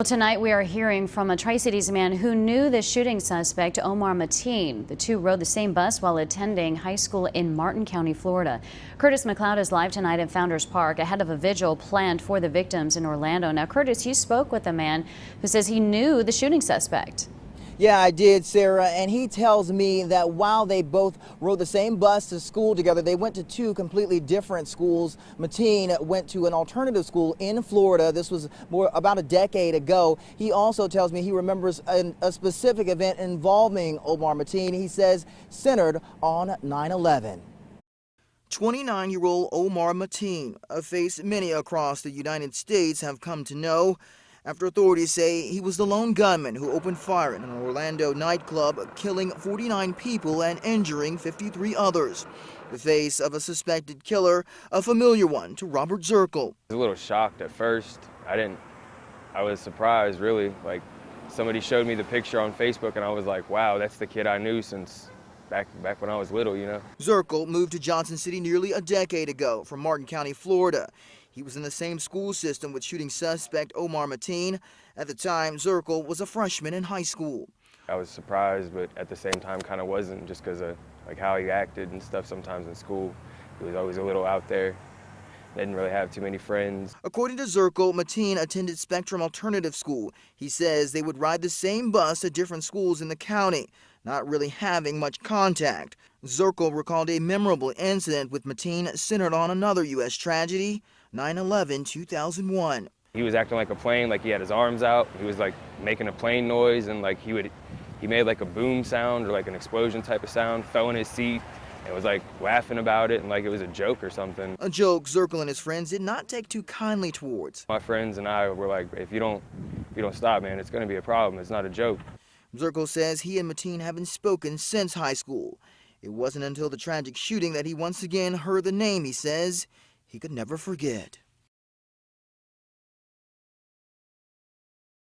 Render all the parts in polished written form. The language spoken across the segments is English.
Well, tonight we are hearing from a Tri-Cities man who knew the shooting suspect, Omar Mateen. The two rode the same bus while attending high school in Martin County, Florida. Curtis McLeod is live tonight at Founders Park ahead of a vigil planned for the victims in Orlando. Now, Curtis, you spoke with a man who says he knew the shooting suspect. Yeah, I did, Sarah, and he tells me that while they both rode the same bus to school together, they went to two completely different schools. Mateen went to an alternative school in Florida. This was about a decade ago. He also tells me he remembers a specific event involving Omar Mateen. He says centered on 9/11. 29-year-old Omar Mateen, a face many across the United States have come to know, after authorities say he was the lone gunman who opened fire in an Orlando nightclub, killing 49 people and injuring 53 others. The face of a suspected killer, a familiar one to Robert Zirkle. I was a little shocked at first. I was surprised, really. Like, somebody showed me the picture on Facebook and I was like, wow, that's the kid I knew since back when I was little, you know. Zirkle moved to Johnson City nearly a decade ago from Martin County, Florida. He was in the same school system with shooting suspect Omar Mateen. At the time, Zirkle was a freshman in high school. I was surprised, but at the same time kind of wasn't, just because of like how he acted and stuff sometimes in school. He was always a little out there. Didn't really have too many friends. According to Zirkle, Mateen attended Spectrum Alternative School. He says they would ride the same bus to different schools in the county, not really having much contact. Zirkle recalled a memorable incident with Mateen centered on another U.S. tragedy, 9/11-2001. He was acting like a plane, like he had his arms out. He was like making a plane noise, and like he made like a boom sound or like an explosion type of sound, fell in his seat, and was like laughing about it and like it was a joke or something. A joke Zirkle and his friends did not take too kindly towards. My friends and I were like, if you don't stop, man, it's going to be a problem. It's not a joke. Zirkle says he and Mateen haven't spoken since high school. It wasn't until the tragic shooting that he once again heard the name he says he could never forget.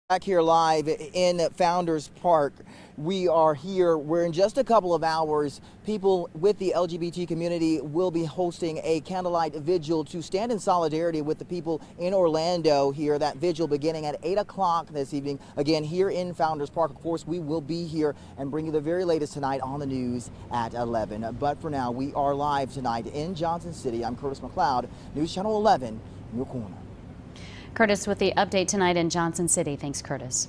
Back here live in Founders Park. We are here where in just a couple of hours, people with the LGBT community will be hosting a candlelight vigil to stand in solidarity with the people in Orlando here. That vigil beginning at 8 o'clock this evening. Again, here in Founders Park. Of course, we will be here and bring you the very latest tonight on the news at 11. But for now, we are live tonight in Johnson City. I'm Curtis McLeod, News Channel 11, in your corner. Curtis with the update tonight in Johnson City. Thanks, Curtis.